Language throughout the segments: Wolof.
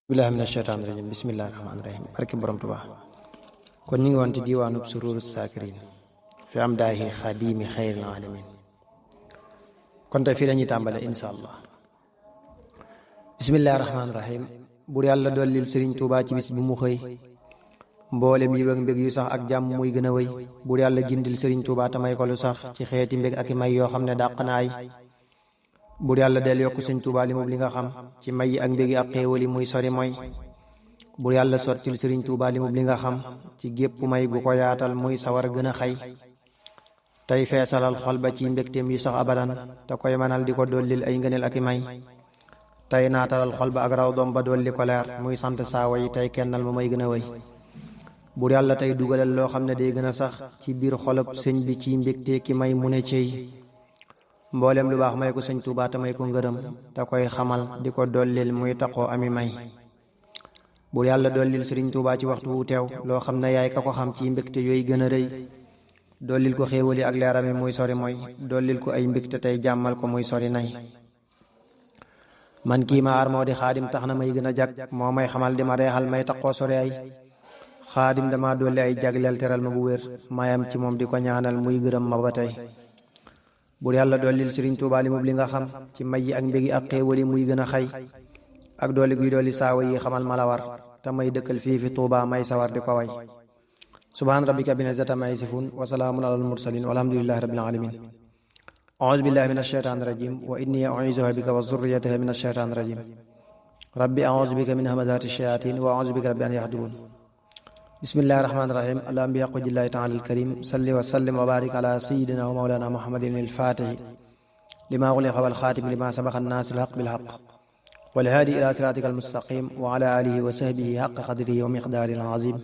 billahi mina shaytaani rajim bismillahi rahmaani rahim barke borom Tuubaa kon ñu ngi woon ci diwaanub sururu saakirin fi am daahi xadimi xayril alamin kon tey fii lañuy tàmbale insha allah bismillahi rahmaani rahim bur yàlla dollil sëriñ Tuubaa ci bis bi mu xëy mboolem yi ak mbég yu sax ak jàmm muy gën a wéy bur yàlla gindil sëriñ Tuubaa te may ko lu sax ci xeeti mbég ak i may yoo xam ne dàq na ay bur yàlla del yokk sëñ Tuubaa li moom li nga xam ci may yi ak mbégi ak xéewal yi muy sori mooy bur yàlla sottil sëriñ Tuubaa li moom li nga xam ci gépp may gu ko yaatal muy sawar gën a xay tey feesalal xol ba ci mbégteem yu sax abadan te koy manal di ko dollil ay ngëneel ak i may tey naatalal xol ba ak raw doom ba dolli ko leer muy sant saawa yi tey kennal ma may gën a wéy bur yàlla tey dugalal loo xam ne day gën a sax ci biir xolub sëñ bi ci mbégte ki may mu ne cey mboolem lu baax may ko sëñ Tuubaa te may ko ngërëm te koy xamal di ko dollil muy taqoo ami may bur yàlla dollil sëriñ Tuubaa ci waxtu wu teew loo xam ne yaay ka ko xam ci mbégte yooyu gën a rëy dollil ko xéewali ak leerami muy sori mooy dollil ko ay mbégte tey jàmmal ko muy sori nay man kii ma aar moo di xaadim tax na may gën a jag moo may xamal di ma reexal may taqoo sori ay xaadim dama dolli ay jagleel teral ma bu wér mayam ci moom di ko ñaanal muy gërëm ma ba tey bur yàlla dollil sëriñ Tuubaa li moom li nga xam ci may yi ak mbégi ak xéewali muy gën a xay ak dooli guy dooli saawa yi xamal ma la war te may dëkkal fii fi Tuubaa may sawar di ko way subhaan rabbika bin izzati ammaa yasifuun wa salaamun alal mursaliin walhamdulillahi rabbil aalamiin a'uuzu billahi mina shaytaani rajiim wa inni u'iizuha bika wa zurriyyataha mina shaytaani rajiim rabbi a'uuzu bika min hamazaati shayaatiin wa a'uuzu bika rabbi an yahduruun bismillahi rahmaani rahim allahumma bihaqqi taala alkarim salli wa sallim wa barik ala sayidina wa mawlana muhammadin alfaatihi lima ughliqa wal xaatimi lima sabaqa naasir alhaq bilhaq wal haadi ila siraatika almustaqim wa ala alihi wa sahbihi haqqa qadrihi wa miqdaarihi alazim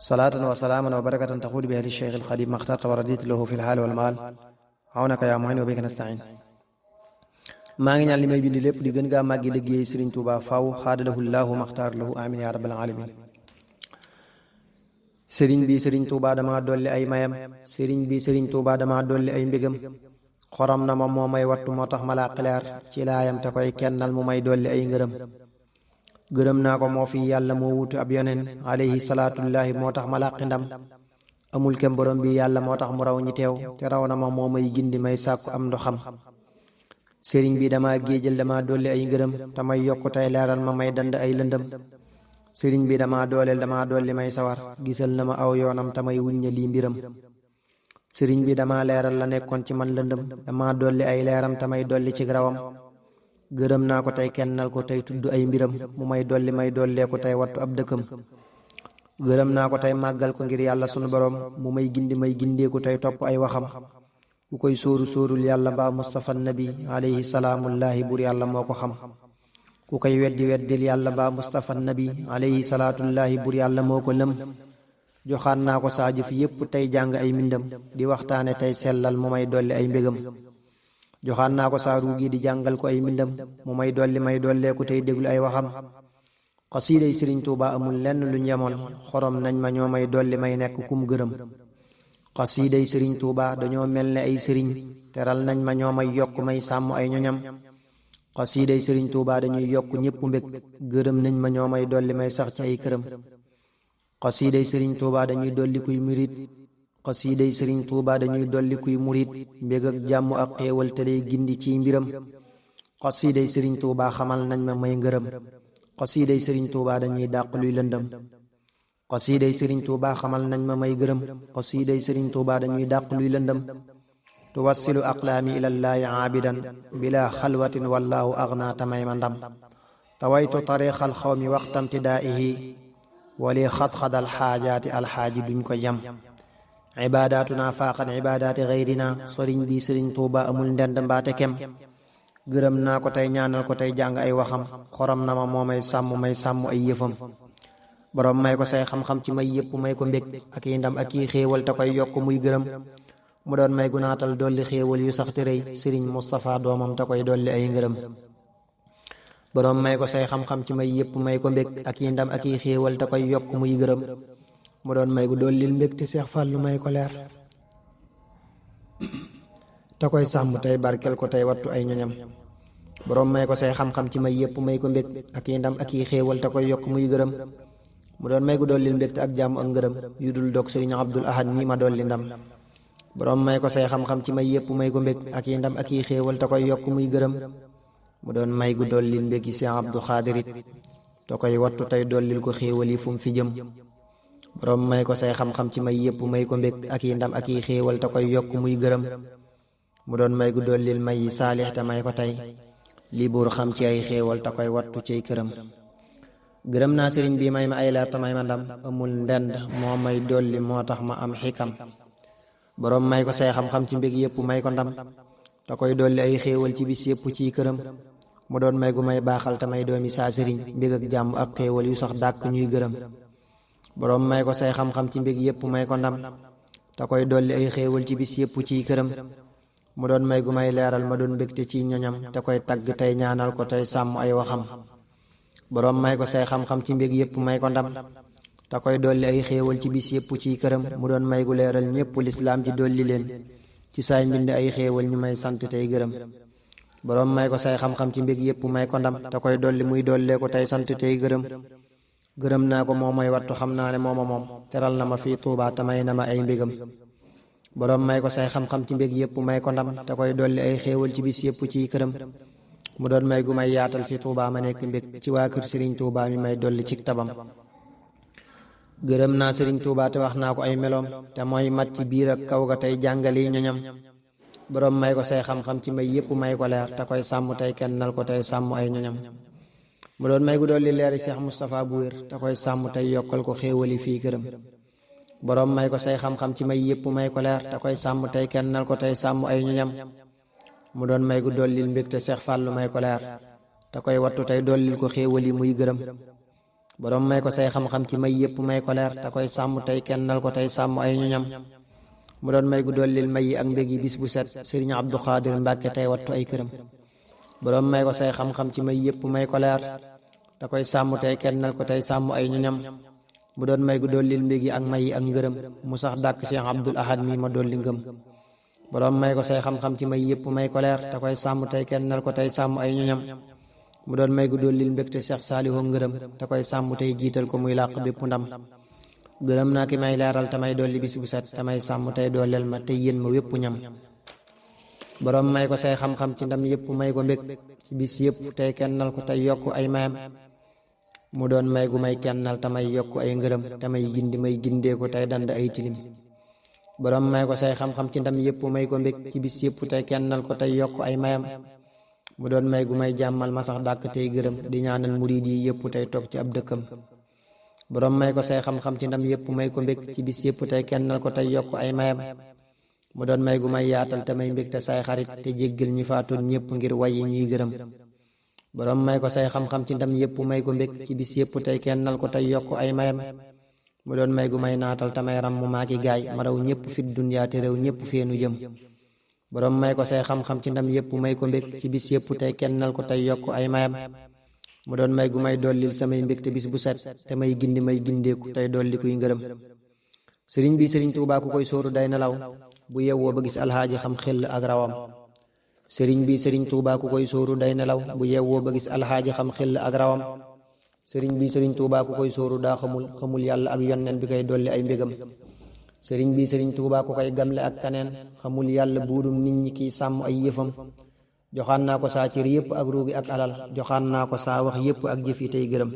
salaatan wa salaaman wa barakatan taquudu biha lishaykh alxadim maxtarta wa raditu lahu fi lhaal wal maal awnaka yaa mu'in wa bika nastain maa ngi ñaan li may bind lépp di gën gaa màggi liggéey Sëriñ Tuubaa faw xaadalahu llahu maxtaar lahu amin ya rabbal alamin sëriñ bi sëriñ Tuubaa dama dolli ay mayam sëriñ bi sëriñ Tuubaa dama dolli ay mbégam xorom na ma moo may wattu moo tax ma laa xileer ci laayam te koy kennal mu may dolli ay ngërëm gërëm naa ko moo fi yàlla moo wutu ab yoneen alayhi salaatullaahi moo tax ma làqi ndam amul kem borom bi yàlla moo tax mu raw ñi teew te raw na ma moo may gindi may sàkku am ndoxam sëriñ bi dama géejal dama dolli ay ngërëm te may yokku tey leeral ma may dand ay lëndëm sëriñ bi dama dooleel dama dolli may sawar gisal na ma aw yoonam te may wuñña lii mbiram sëriñ bi dama leeral la nekkoon ci man lëndëm dama dolli ay leeram te may dolli ci rawam gërëm naa ko tey kennal ko tey tudd ay mbiram mu may dolli may dollee ko tey wattu ab dëkkam gërëm naa ko tey màggal ko ngir yàlla sunu borom mu may gindi may gindeeku tey topp ay waxam ku koy sóoru sóorul yàlla mbaa mustafa nabi alayhi salaamullahi bur yàlla moo ko xam ku koy weddi weddil yàlla ba mustafa nabi alayhi salaatullahi bur yàlla moo ko lëm joxaan naa ko saa jëf yépp tey jàng ay mbindam di waxtaane tey sellal mu may dolli ay mbégam joxaan naa ko saa ruugi di jàngal ko ay mbindam mu may dolli may dolleeku tey déglu ay waxam xasiiday sëriñ Tuubaa amul lenn lu ñemoon xorom nañ ma ñoo may dolli may nekk kum gërëm xasiiday sëriñ Tuubaa dañoo mel ne ay sëriñ teral nañ ma ñoo may yokk may sàmm ay ñoñam xasiiday sëriñ Tuubaa dañuy yokk ñépp mbég gërëm nañ ma ñoo may dolli may sax ci ay këram xasiiday sëriñ Tuubaa dañuy dolli kuy murit xasiiday sëriñ Tuubaa dañuy dolli kuy murit mbég ak jàmm ak xéewal te lay gindi ciy mbiram xasiiday sëriñ Tuubaa xamal nañ ma may ngërëm xasiiday sëriñ Tuubaa dañuy dàq luy lëndëm xasiiday sëriñ Tuubaa xamal nañ ma may gërëm xasiiday sëriñ Tuubaa dañuy dàq luy lëndëm tuwassilu aqlaami ilallaahi aabidan bila xalwatin wallaahu agna tamay ma ndam tawaytu tariixal xawmi waxtamtidaa'ihi wali xadxadal xaajaati alxaaji duñ ko jam ibaadaatuna faaqan ibaadaati gayrina sëriñ bi sëriñ Tuubaa amul ndend mbaate kem gërëm naa ko tey ñaanal ko tey jàng ay waxam xorom na ma moo may sàmm ay yëfam borom may ko say xam-xam ci may yépp may ko mbég ak yi ndam ak yi xéewal te koy yokk muy gërëm mu doon may gunaatal dolli xéewal yu sax te rëy sëriñ Mustapha doomam te koy dolli ay ngërëm boroom may ko say xam-xam ci may yépp may ko mbég ak yi ndam ak yi xéewal te koy yokk muy gërëm mu doon may gu dollil mbég te Seex Fàllu may ko leer te koy sàmm tey barkel ko tey wattu ay ñoñam boroom may ko say xam-xam ci may yépp may ko mbég ak i ndam ak i xéewal te koy yokk muy gërëm mu doon may gu dollil mbégte ak jàmm ak ngërëm yu dul dog sëriñ Abdul Ahad mi ma dolli ndam boroom may ko say xam-xam ci may yépp may ko mbég ak i ndam ak i xéewal te koy yokk muy gërëm mu doon may gu dollil mbégi Seex Abdu Xaadir it te koy wattu tey dollil ko xéewal yi fu mu fi jëm boroom may ko say xam-xam ci may yépp may ko mbég ak i ndam ak i xéewal te koy yokk muy gërëm mu doon may gu dollil may yi saalix te may ko tey lii buur xam ci ay xéewal te koy wattu ciy këram gërëm naa sëriñ bi may ma ay leer te may ma ndam amul ndend moo may dolli moo tax ma am xikam boroom may ko say xam-xam ci mbég yépp may ko ndam te koy dolli ay xéewal ci bis yépp ciy këram mu doon may gu may baaxal te may doomi saa sëriñ mbég ak jàmm ak xéewal yu sax dàkk ñuy gërëm boroom may ko say xam-xam ci mbég yépp may ko ndam te koy dolli ay xéewal ci bis yépp ciy këram mu doon may gu may leeral ma doon mbégte ci ñoñam te koy tagg tey ñaanal ko tey sàmm ay waxam boroom may ko say xam-xam ci mbég yépp may ko ndam te koy dolli ay xéewal ci bis yépp ciy këram mu doon may gu leeral ñépp lislaam ji dolli leen ci saay mbind ay xéewal ñu may sant tey gërëm boroom may ko say xam-xam ci mbég yépp may ko ndam te koy dolli muy dollee ko tey sant tey gërëm gërëm naa ko moo may wattu xam naa ne mooma moom teral na ma fii Tuubaa te may na ma ay mbégam boroom may ko say xam-xam ci mbég yépp may ko ndam te koy dolli ay xéewal ci bis yépp ciy këram mu doon may gu may yaatal fi Tuubaa ma nekk mbég ci waa kër Sëriñ Tuubaa mi may dolli ci tabam gërëm naa Sëriñ Tuubaa te wax naa ko ay meloom te mooy mat ci biir ak kaw ga tey jàngali ñoñam boroom may ko say xam-xam ci may yépp may ko leer te koy sàmm tey kennal ko tey sàmm ay ñoñam mu doon may gu dolli leeri Seex Mustafaa bu wér te koy sàmm tey yokkal ko xéewali fii këram boroom may ko say xam-xam ci may yépp may ko leer te koy sàmm tey kennal ko tey sàmm ay ñoñam mu doon may gu dollil mbég te Seex Fàllu may ko leer te koy wattu tey dollil ko xéewali muy gërëm boroom may ko say xam-xam ci may yépp may ko leer te koy sàmm tey kennal ko tey sàmm ay ñoñam mu doon may gu dollil may yi ak mbég yi bis bu set sëriñ Abdu Xaadir Mbàkke tey wattu ay këram boroom may ko say xam-xam ci may yépp may ko leer te koy sàmm tey kennal ko tey sàmm ay ñoñam mu doon may gu dollil mbég yi ak may yi ak ngërëm mu sax dàkk Seex Abdul Ahad mi ma dolli ngëm boroom may ko say xam-xam ci may yépp may ko leer te koy sàmm tey kennal ko tey sàmm ay ñoñam mu doon may gu dollil mbégte Seex Saalihu ngërëm te koy sàmm tey jiital ko muy làq bépp ndam gërëm naa ki may leeral te may dolli bis bu set te may sàmm tey dooleel ma tey yéen ma wépp ñam boroom may ko say xam-xam ci ndam yépp may ko mbég ci bis yépp tey kennal ko tey yokk ay mayam mu doon may gu may kennal te may yokk ay ngërëm te may gindi may gindee ko tey dand ay tilim boroom may ko say xam-xam ci ndam yépp may ko mbég ci bis yépp tey kennal ko tey yokk ay mayam mu doon may gu may jàmmal ma sax dàkk tey gërëm di ñaanal murid yi yépp tey toog ci ab dëkkam boroom may ko say xam-xam ci ndam yépp may ko mbég ci bis yépp tey kennal ko tey yokk ay mayam mu doon may gu may yaatal te may mbég te say xarit te jéggal ñi faatoon ñépp ngir wayi ñuy gërëm boroom may ko say xam-xam ci ndam yépp may ko mbég ci bis yépp tey kennal ko tey yokk ay mayam mu doon may gu may naatal te may ram mu maaki gaay ma raw ñépp fit dunyaa te réew ñépp feenu jëm boroom may ko say xam-xam ci ndam yépp may ko mbég ci bis yépp tey kennal ko tey yokk ay mayam mu doon may gu may dollil samay mbég te bis bu set te may gindi may gindeeku tey dolli kuy ngërëm sëriñ bi Sëriñ Tuubaa ku koy sóoru day nelaw bu yewwoo ba gis alxaaji xam xel ak rawam sëriñ bi Sëriñ Tuubaa ku koy sóoru day nelaw bu yewwoo ba gis alxaaji xam xel ak rawam sëriñ bi Sëriñ Tuubaa ku koy sóoru daa xamul yàlla ak yonnen bi koy dolli ay mbégam sëriñ bi Sëriñ Tuubaa ku koy gamle ak kaneen xamul yàlla buudum nit ñi kiy sàmm ay yëfam joxaan naa ko saa cër yépp ak ruugi ak alal joxaan naa ko saa wax yépp ak jëf yi tey gërëm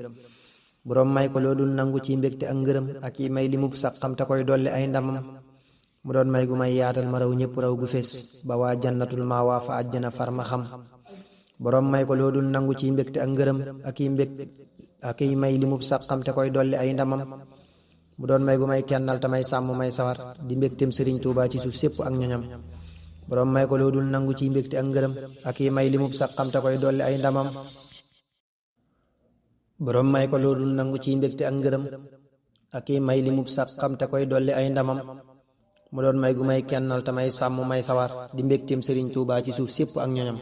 boroom may ko loodul nangu ci mbégte ak ngërëm ak yi may limub saqam te koy dolli ay ndamam mu doon may gu may yaatal ma raw ñépp raw gu fees ba waa jannatul maa waa fa àjjana far ma xam boroom may ko loodul nangu ci mbégte ak ngërëm ak yi may limub saqam te koy dolli ay ndamam mu doon may gu may kennal te may sàmm may sawar di mbégtem Sëriñ Tuubaa ci suuf sépp ak ñoñam boroom may ko loodul nangu ci mbégte ak ngërëm ak yi may limub saqam te koy dolli ay ndamam boroom may ko loodul nangu ci mbégte ak ngërëm ak yi may limub saqam te koy dolli ay ndamam mu doon may gu may kennal te may sàmm may sawar di mbégteem Sëriñ Tuubaa ci suuf sépp ak ñoñam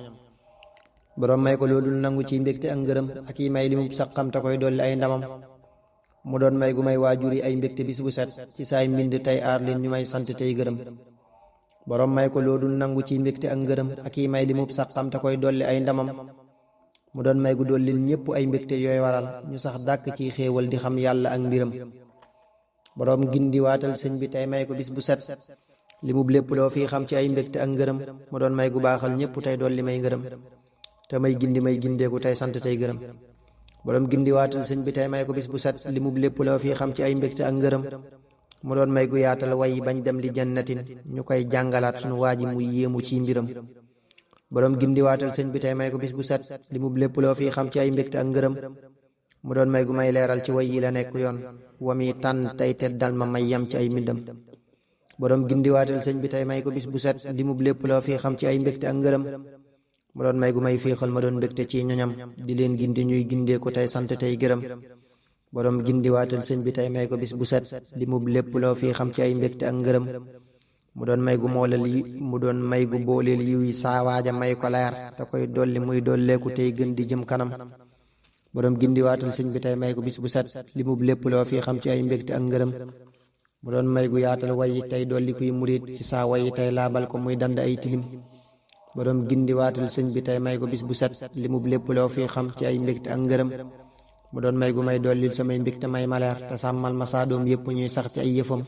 boroom may ko loodul nangu ci mbégte ak ngërëm ak yi may limub saqam te koy dolli ay ndamam mu doon may gu may waajur yi ay mbégte bis bu set ci saay mbind tey aar leen ñu may sant tey gërëm boroom may ko loodul nangu ci mbégte ak ngërëm ak yi may limub saqam te koy dolli ay ndamam mu doon may gu dollil ñépp ay mbégte yooy waral ñu sax dàkk ci xéewal di xam yàlla ak mbiram boroom gindi waatal sëñ bi tey may ko bis bu set li mu lépp loo fii xam ci ay mbégte ak ngërëm mu doon may gu baaxal ñépp tey dolli may ngërëm te may gindi may gindeeku tey sant tey gërëm boroom gindi waatal sëñ bi tey may ko bis bu set li mu lépp loo fii xam ci ay mbégte ak ngërëm mu doon may gu yaatal way bañ dem li jannatin ñu koy jàngalaat sunu waaji muy yéemu ci mbiram boroom gindi waatal sëñ bi tey may ko bis bu set li mu lépp loo fii xam ci ay mbégte ak ngërëm mu doon may gu may leeral ci way yi la nekk yoon wami tànn tey teddal ma may yam ci ay mbindam boroom gindi waatal sëñ bi tey may ko bis bu set li mu lépp loo fii xam ci ay mbégte ak ngërëm mu doon may gu may féexal ma doon mbégte ci ñoñam di leen gindi ñuy gindeeku tey sant tey gërëm boroom gindi waatal sëñ bi tey may ko bis bu set li mu lépp loo fii xam ci ay mbégte ak ngërëm mu doon may gu mooleel yi mu doon may gu booleel yiw yi saa waaja may ko leer te koy dolli muy dolleeku tey gën di jëm kanam boroom gindi waatal sëñ bi tey may ko bis bu set li mu lépp loo fii xam ci ay mbégte ak ngërëm mu doon may gu yaatal wayi tey dolli kuy murit ci saa wayi tey laabal ko muy dand ay tilim boroom gindi waatal sëñ bi tey may ko bis bu set li mu lépp loo fii xam ci ay mbégte ak ngërëm mu doon may gu may dollil samay mbégte may maleer te sàmmal ma saa doom yépp ñuy sax ci ay yëfam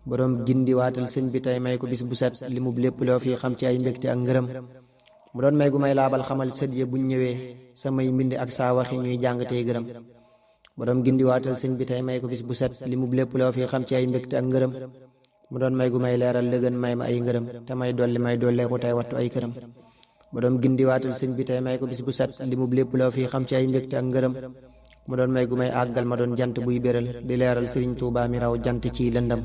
boroom gindi waatal sëñ bi tey may ko bis bu set li mu lépp loo fii xam ci ay mbégte ak ngërëm mu doon may gu may laabal xamal sët ya buñ ñëwee samay mbindi ak saa waxi ñuy jàng tey gërëm boroom gindi waatal sëñ bi tey may ko bis bu set li mu lépp loo fii xam ci ay mbégte ak ngërëm mu doon may gu may leeral lëgën may ma ay ngërëm te may dolleeku tey wattu ay këram boroom gindi waatal sëñ bi tey may ko bis bu set li mu lépp loo fii xam ci ay mbégte ak ngërëm mu doon may gu may àggal ma doon jant buy béral di leeral sëriñ Tuubaa mi raw jant ci lëndam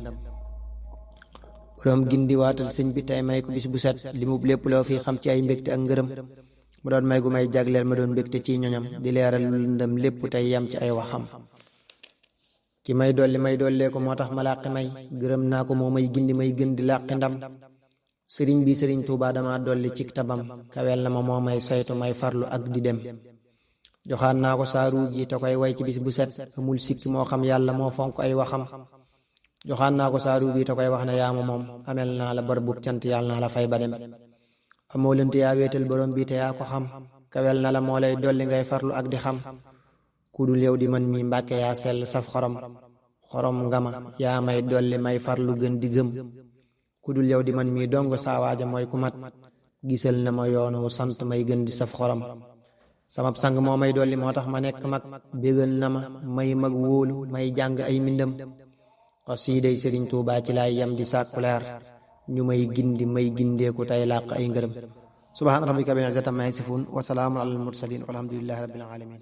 boroom gindi waatal sëñ bi tey may ko bis bu set li mu lépp loo fii xam ci ay mbégte ak ngërëm mu doon may gu may jagleel ma doon mbégte ci ñoñam di leeral lu lëndam lépp tey yam ci ay waxam ki may dollee ko moo tax ma làqi may gërëm naa ko moo may gindi may gën di làqi ndam sëriñ bi sëriñ Tuubaa dama dolli ci tabam kawel na ma moo may saytu may farlu ak di dem joxaan naa ko saaru ji te koy way ci bis bu set amul sikki moo xam yàlla moo fonk ay waxam joxaan naa ko saaru bi te koy wax ne yaa ma moom amel naa la bor bu cant yàlla naa la fay ba dem amoo lënt yaa wéetal borom bi te yaa ko xam kawel na la moo lay dolli ngay farlu ak di xam ku dul yow di man mi mbàkke yaa sell saf xorom nga ma yaa may dolli may farlu gën di gëm ku dul yow di man mi dong saawaaja mooy ku mat gisal na ma yoonu sant may gën di saf xorom sama sang moo may dolli moo tax ma nekk mag bégal na ma may mag wóolu may jàng ay mbindam xasiiday sëriñ Tuubaa ci laay yam di sàkku leer ñu may gindi may gindeeku tey làq ay ngërëm subhaana rabbika rabbil izzati ammaa yasifuun wa salaamun alal mursaliin walhamdulillahi rabbil aalamiin